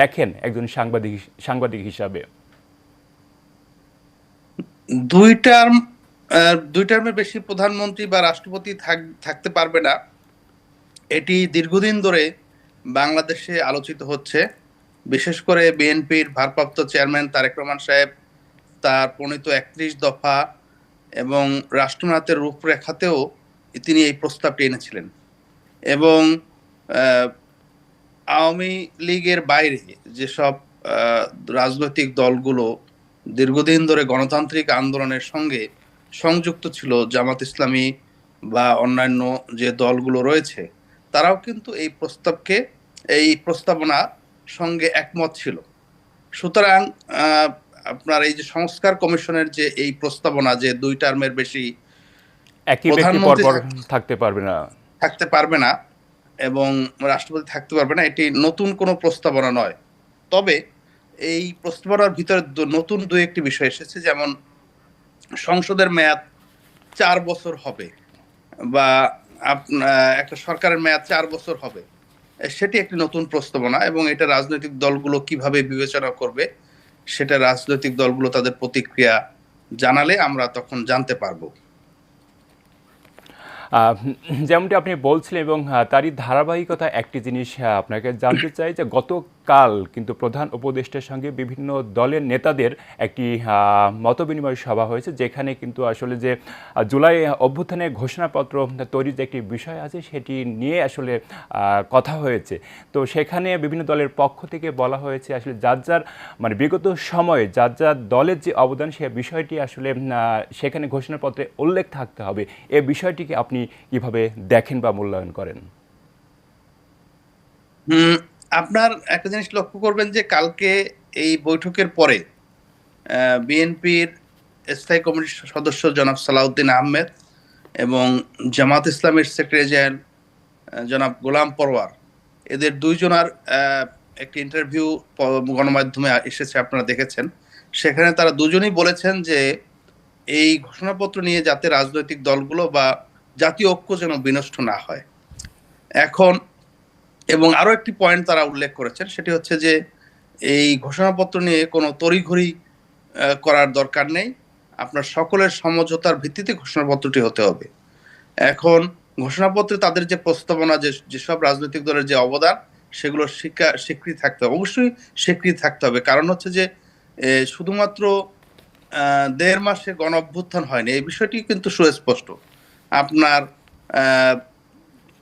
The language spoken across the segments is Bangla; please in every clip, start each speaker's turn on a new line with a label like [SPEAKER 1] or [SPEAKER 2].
[SPEAKER 1] দেখেন একজন সাংবাদিক হিসাবে?
[SPEAKER 2] দুই টার্ম, দুই টার্মের বেশি প্রধানমন্ত্রী বা রাষ্ট্রপতি থাকতে পারবে না, এটি দীর্ঘদিন ধরে বাংলাদেশে আলোচিত হচ্ছে। বিশেষ করে বিএনপির ভারপ্রাপ্ত চেয়ারম্যান তারেক রহমান সাহেব তার প্রণীত 31 দফা এবং রাষ্ট্রনাথের রূপরেখাতেও তিনি এই প্রস্তাবটি এনেছিলেন। এবং আহ, আওয়ামী লীগের বাইরে যেসব আহ, রাজনৈতিক দলগুলো দীর্ঘদিন ধরে গণতান্ত্রিক আন্দোলনের সঙ্গে সংযুক্ত ছিল, জামাত ইসলামী বা অন্যান্য যে দলগুলো রয়েছে, তারাও কিন্তু এই প্রস্তাবনা সঙ্গে একমত ছিল। সুতরাং আহ, আপনার এই যে সংস্কার কমিশনের যে এই প্রস্তাবনা যে 2 টার্মের বেশি
[SPEAKER 1] একই ব্যক্তি
[SPEAKER 2] প্রধানমন্ত্রী
[SPEAKER 1] পরপর থাকতে পারবে না।
[SPEAKER 2] থাকতে পারবে না এবং রাষ্ট্রপতি থাকতে পারবে না, এটি নতুন কোনো প্রস্তাবনা নয়। তবে এই প্রস্তাবনার ভিতরে নতুন দু একটি বিষয় এসেছে, যেমন সংসদের মেয়াদ 4 বছর হবে, বা একটা সরকারের মেয়াদ 4 বছর হবে। সেটি একটি নতুন প্রস্তাবনা এবং এটা রাজনৈতিক দলগুলো কিভাবে বিবেচনা করবে সেটা রাজনৈতিক দলগুলো তাদের প্রতিক্রিয়া জানালে আমরা তখন জানতে পারবো।
[SPEAKER 1] আহ, যেমনটি আপনি বলছিলেন এবং তারই ধারাবাহিকতা একটি জিনিস আপনাকে জানতে চাই যে গতকাল কিন্তু প্রধান উপদেষ্টার সঙ্গে বিভিন্ন দলের নেতাদের একটি মতবিনিময় সভা হয়েছে, যেখানে কিন্তু আসলে যে জুলাই অভ্যুত্থানের ঘোষণাপত্র তৈরির যে একটি বিষয় আছে সেটি নিয়ে আসলে কথা হয়েছে। তো সেখানে বিভিন্ন দলের পক্ষ থেকে বলা হয়েছে আসলে যার যার মানে বিগত সময়ে যার যার দলের যে অবদান সে বিষয়টি আসলে সেখানে ঘোষণাপত্রে উল্লেখ থাকতে হবে। এই বিষয়টিকে আপনি কিভাবে দেখেন বা মূল্যায়ন করেন?
[SPEAKER 2] হুম, আপনার একটা জিনিস লক্ষ্য করবেন যে কালকে এই বৈঠকের পরে বিএনপির স্থায়ী কমিটির সদস্য জনাব সালাউদ্দিন আহমেদ এবং জামাত ইসলামের সেক্রেটারি জেনারেল জনাব গোলাম পরওয়ার, এদের দুইজনার একটি ইন্টারভিউ গণমাধ্যমে এসেছে, আপনারা দেখেছেন। সেখানে তারা দুজনেই বলেছেন যে এই ঘোষণাপত্র নিয়ে যাতে রাজনৈতিক দলগুলো বা জাতীয় ঐক্য যেন বিনষ্ট না হয়। এখন এবং আরো একটি পয়েন্ট তারা উল্লেখ করেছেন, সেটি হচ্ছে যে এই ঘোষণাপত্র নিয়ে কোনো তড়িঘড়ি করার দরকার নেই, আপনার সকলের সমঝোতার ভিত্তিতে ঘোষণাপত্রটি হতে হবে। এখন ঘোষণাপত্রে তাদের যে প্রস্তাবনা, যেসব রাজনৈতিক দলের যে অবদান, সেগুলো স্বীকৃতি থাকতে হবে, অবশ্যই স্বীকৃতি থাকতে হবে। কারণ হচ্ছে যে শুধুমাত্র 1.5 মাসে গণ অভ্যুত্থান হয়নি, এই বিষয়টি কিন্তু সুস্পষ্ট। আপনার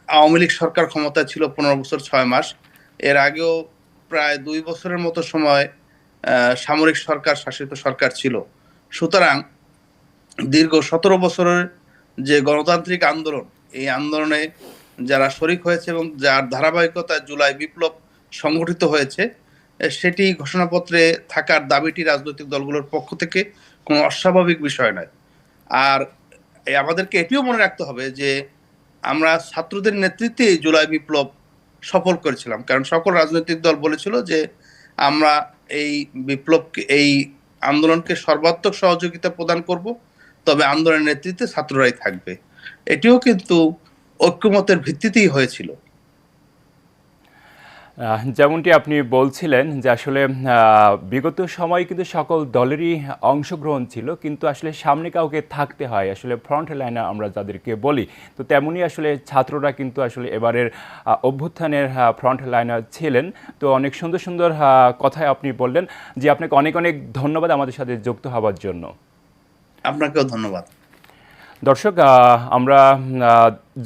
[SPEAKER 2] আওয়ামী লীগ সরকার ক্ষমতায় ছিল 15 বছর 6 মাস, এর আগেও প্রায় 2 বছরের মতো সময় সামরিক সরকার শাসিত সরকার ছিল। সুতরাং দীর্ঘ 17 বছরের যে গণতান্ত্রিক আন্দোলন, এই আন্দোলনে যারা শরিক হয়েছে এবং যার ধারাবাহিকতায় জুলাই বিপ্লব সংগঠিত হয়েছে, সেটি ঘোষণাপত্রে থাকার দাবিটি রাজনৈতিক দলগুলোর পক্ষ থেকে কোনো অস্বাভাবিক বিষয় নয়। আর আমাদেরকে এটিও মনে রাখতে হবে যে আমরা ছাত্রদের নেতৃত্বে এই জুলাই বিপ্লব সফল করেছিলাম, কারণ সকল রাজনৈতিক দল বলেছিল যে আমরা এই এই আন্দোলনকে সর্বাত্মক সহযোগিতা প্রদান করব, তবে আন্দোলনের নেতৃত্বে ছাত্ররাই থাকবে। এটিও কিন্তু ঐক্যমতের ভিত্তিতেই হয়েছিল।
[SPEAKER 1] যেমনটি আপনি বলছিলেন যে আসলে বিগত সময়ে কিন্তু সকল দলেরই অংশগ্রহণ ছিল, কিন্তু আসলে সামনে কাউকে থাকতে হয়, আসলে ফ্রন্ট লাইনার আমরা যাদেরকে বলি। তো তেমনই আসলে ছাত্ররা কিন্তু আসলে এবারের অভ্যুত্থানের ফ্রন্ট লাইনার ছিলেন। তো অনেক সুন্দর সুন্দর কথাই আপনি বললেন। যে আপনাকে অনেক অনেক ধন্যবাদ আমাদের সাথে যুক্ত হওয়ার জন্য।
[SPEAKER 2] আপনাকেও ধন্যবাদ।
[SPEAKER 1] দর্শক, আমরা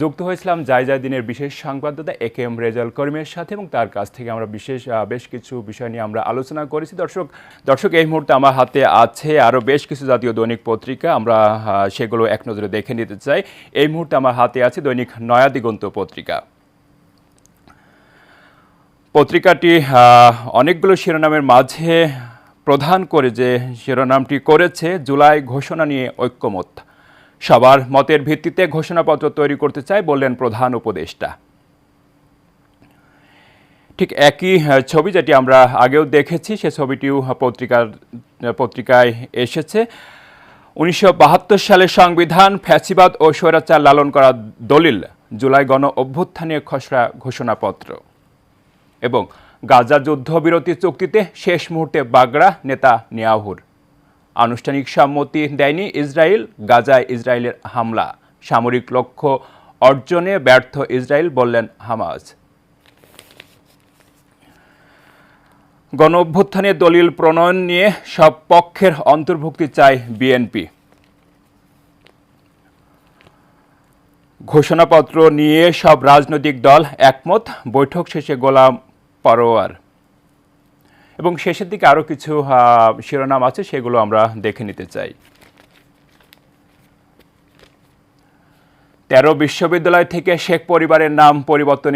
[SPEAKER 1] যুক্ত হয়েছিলাম যাই দিনের বিশেষ সংবাদদাতা AK রেজাউল করিমের সাথে, এবং তার কাছ থেকে আমরা বেশ কিছু বিষয় নিয়ে আমরা আলোচনা করেছি। দর্শক এই মুহূর্তে আমার হাতে আছে আরও বেশ কিছু জাতীয় দৈনিক পত্রিকা, আমরা সেগুলো এক নজরে দেখে নিতে চাই। এই মুহূর্তে আমার হাতে আছে দৈনিক নয়া দিগন্ত পত্রিকা। পত্রিকাটি অনেকগুলো শিরোনামের মাঝে প্রধান করে যে শিরোনামটি করেছে, জুলাই ঘোষণা নিয়ে ঐক্যমত, সবার মতের ভিত্তিতে ঘোষণাপত্র তৈরি করতে চাই বললেন প্রধান উপদেষ্টা। ঠিক একই ছবি যেটি আমরা আগেও দেখেছি, সে ছবিটিও পত্রিকায় এসেছে। 1972 সালের সংবিধান ফ্যাসিবাদ ও স্বৈরাচার লালন করা দলিল, জুলাই গণ অভ্যুত্থানের খসড়া ঘোষণাপত্র। এবং গাজা যুদ্ধবিরতি চুক্তিতে শেষ মুহূর্তে বাগড়া নেতানিয়াহুর। আনুষ্ঠানিক সম্মতি দেয়নি ইসরায়েল, গাজায় ইসরায়েলের হামলা। সামরিক লক্ষ্য অর্জনে ব্যর্থ ইসরায়েল, বললেন হামাস। গণঅভ্যুত্থানে দলিল প্রণয়ন নিয়ে সব পক্ষের অন্তর্ভুক্তি চায় বিএনপি। ঘোষণাপত্র নিয়ে সব রাজনৈতিক দল একমত, বৈঠক শেষে গোলাম পরোয়ার। এবং শেষের দিকে আরও কিছু শিরোনাম আছে, সেগুলো আমরা দেখে নিতে চাই। 13 বিশ্ববিদ্যালয় থেকে শেখ পরিবারের নাম পরিবর্তন